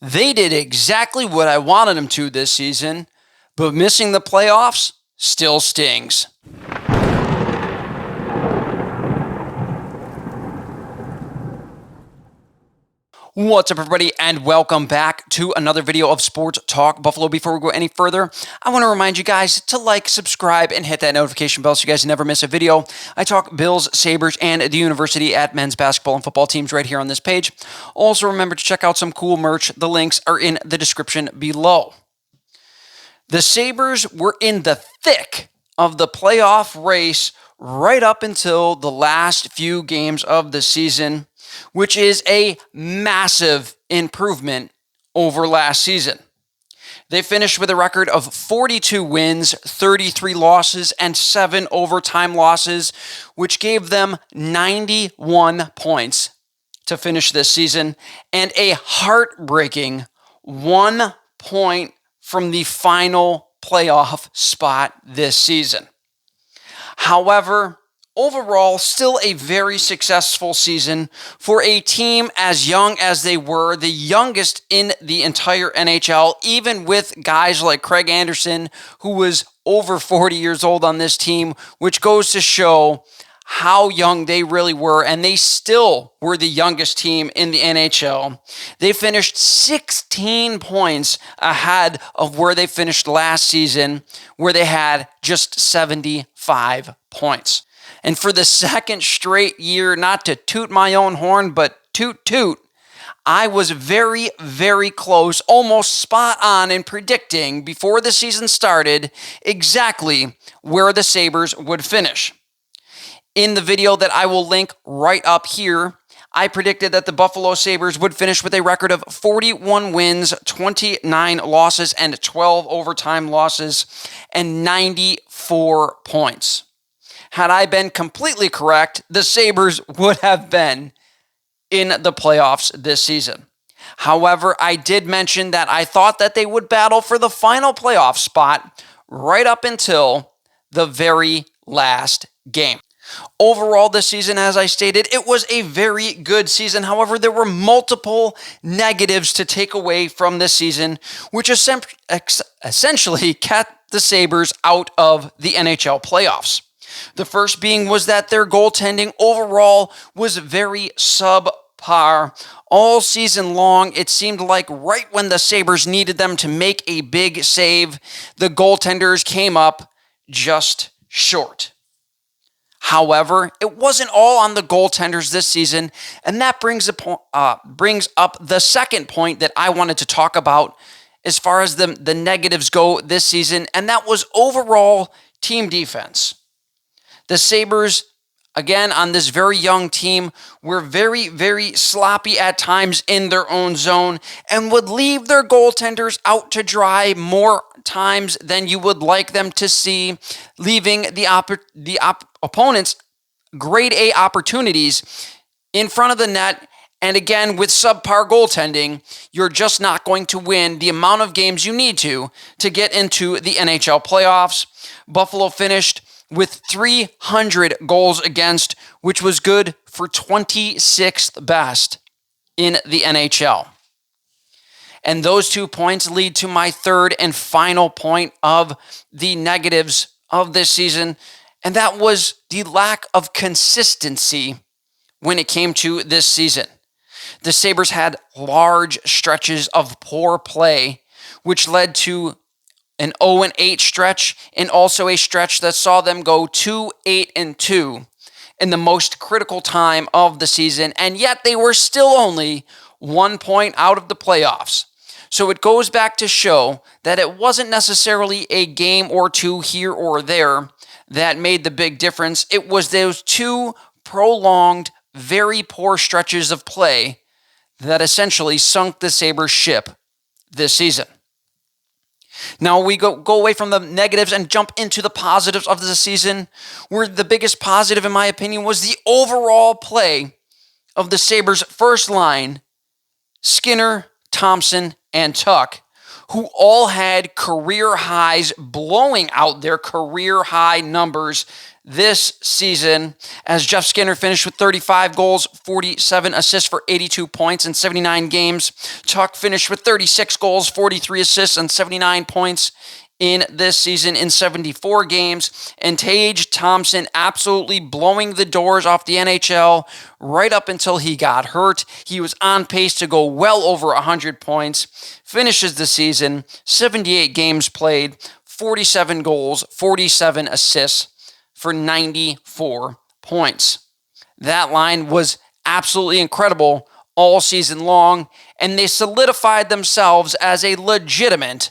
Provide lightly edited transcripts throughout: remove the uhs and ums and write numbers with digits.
They did exactly what I wanted them to this season, but missing the playoffs still stings. What's up, everybody, and welcome back to another video of Sports Talk Buffalo. Before we go any further, I want to remind you guys to like, subscribe, and hit that notification bell so you guys never miss a video. I talk Bills, Sabres, and the university at men's basketball and football teams right here on this page. Also, remember to check out some cool merch. The links are in the description below. The Sabres were in the thick of the playoff race right up until the last few games of the season, which is a massive improvement over last season. They finished with a record of 42 wins, 33 losses, and 7 overtime losses, which gave them 91 points to finish this season, and a heartbreaking 1 point from the final playoff spot this season. However, overall, still a very successful season for a team as young as they were, the youngest in the entire NHL, even with guys like Craig Anderson, who was over 40 years old on this team, which goes to show how young they really were, and they still were the youngest team in the NHL. They finished 16 points ahead of where they finished last season, where they had just 75 points. And for the second straight year, not to toot my own horn, but toot toot, I was very, very close, almost spot on in predicting before the season started exactly where the Sabres would finish. In the video that I will link right up here, I predicted that the Buffalo Sabres would finish with a record of 41 wins, 29 losses, and 12 overtime losses, and 94 points. Had I been completely correct, the Sabres would have been in the playoffs this season. However, I did mention that I thought that they would battle for the final playoff spot right up until the very last game. Overall, this season, as I stated, it was a very good season. However, there were multiple negatives to take away from this season, which essentially kept the Sabres out of the NHL playoffs. The first being was that their goaltending overall was very subpar. All season long, it seemed like right when the Sabres needed them to make a big save, the goaltenders came up just short. However, it wasn't all on the goaltenders this season, and that brings up the second point that I wanted to talk about as far as the negatives go this season, and that was overall team defense. The Sabres, again, on this very young team, were very, very sloppy at times in their own zone and would leave their goaltenders out to dry more times than you would like them to see, leaving the opponents grade A opportunities in front of the net. And again, with subpar goaltending, you're just not going to win the amount of games you need to get into the NHL playoffs. Buffalo finished with 300 goals against, which was good for 26th best in the NHL. And those 2 points lead to my third and final point of the negatives of this season, and that was the lack of consistency when it came to this season. The Sabres had large stretches of poor play, which led to an 0-8 stretch, and also a stretch that saw them go 2-8-2 in the most critical time of the season, and yet they were still only 1 point out of the playoffs. So it goes back to show that it wasn't necessarily a game or two here or there that made the big difference. It was those two prolonged, very poor stretches of play that essentially sunk the Sabres ship this season. Now we go away from the negatives and jump into the positives of the season, where the biggest positive, in my opinion, was the overall play of the Sabres' first line, Skinner, Thompson, and Tuck, who all had career highs, blowing out their career high numbers this season, as Jeff Skinner finished with 35 goals, 47 assists for 82 points in 79 games. Tuch finished with 36 goals, 43 assists, and 79 points in this season in 74 games. And Tage Thompson absolutely blowing the doors off the NHL right up until he got hurt. He was on pace to go well over 100 points. Finishes the season, 78 games played, 47 goals, 47 assists for 94 points. That line was absolutely incredible all season long, and they solidified themselves as a legitimate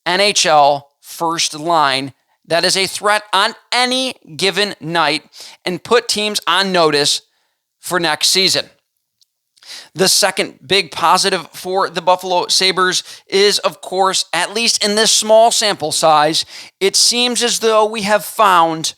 NHL first line that is a threat on any given night and put teams on notice for next season. The second big positive for the Buffalo Sabres is, of course, at least in this small sample size, it seems as though we have found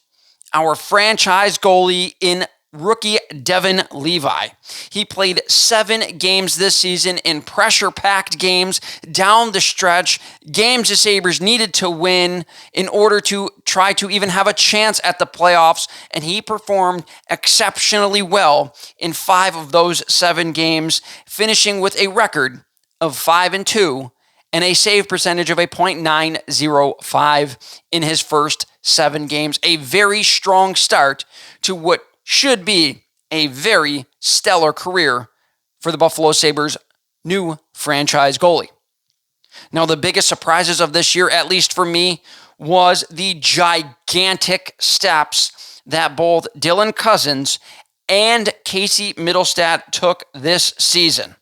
our franchise goalie in rookie Devin Levi. He played 7 games this season in pressure-packed games down the stretch, games the Sabres needed to win in order to try to even have a chance at the playoffs, and he performed exceptionally well in 5 of those 7 games, finishing with a record of 5-2 and a save percentage of a .905 in his first 7 games. A very strong start to what should be a very stellar career for the Buffalo Sabres' new franchise goalie. Now, the biggest surprises of this year, at least for me, was the gigantic steps that both Dylan Cozens and Casey Middlestat took this season.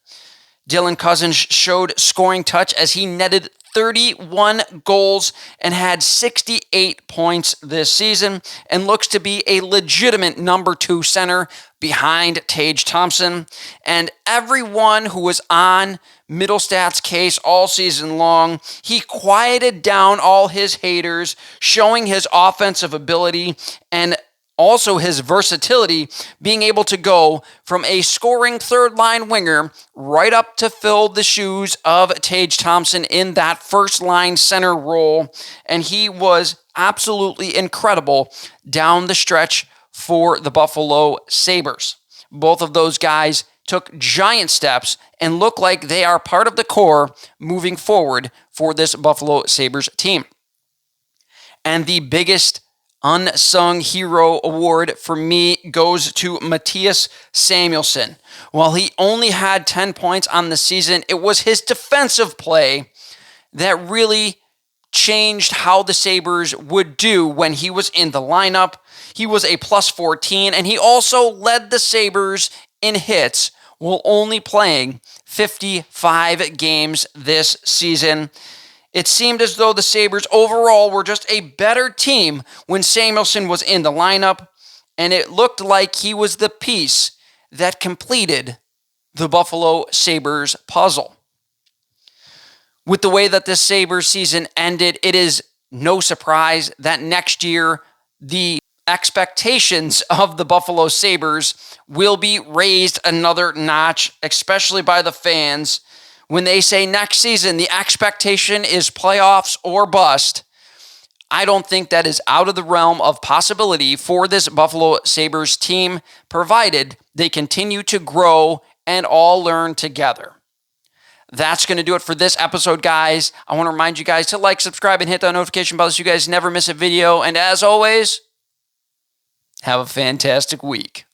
Dylan Cozens showed scoring touch as he netted 31 goals and had 68 points this season and looks to be a legitimate number 2 center behind Tage Thompson. And everyone who was on Middlestat's case all season long, he quieted down all his haters, showing his offensive ability and also his versatility, being able to go from a scoring third-line winger right up to fill the shoes of Tage Thompson in that first-line center role. And he was absolutely incredible down the stretch for the Buffalo Sabres. Both of those guys took giant steps and look like they are part of the core moving forward for this Buffalo Sabres team. And the biggest unsung hero award for me goes to Mattias Samuelsson. While he only had 10 points on the season, it was his defensive play that really changed how the Sabres would do when he was in the lineup. He was a +14, and he also led the Sabres in hits while only playing 55 games this season. It seemed as though the Sabres overall were just a better team when Samuelsson was in the lineup, and it looked like he was the piece that completed the Buffalo Sabres puzzle. With the way that this Sabres season ended, it is no surprise that next year the expectations of the Buffalo Sabres will be raised another notch, especially by the fans. When they say next season, the expectation is playoffs or bust, I don't think that is out of the realm of possibility for this Buffalo Sabres team, provided they continue to grow and all learn together. That's going to do it for this episode, guys. I want to remind you guys to like, subscribe, and hit that notification bell so you guys never miss a video. And as always, have a fantastic week.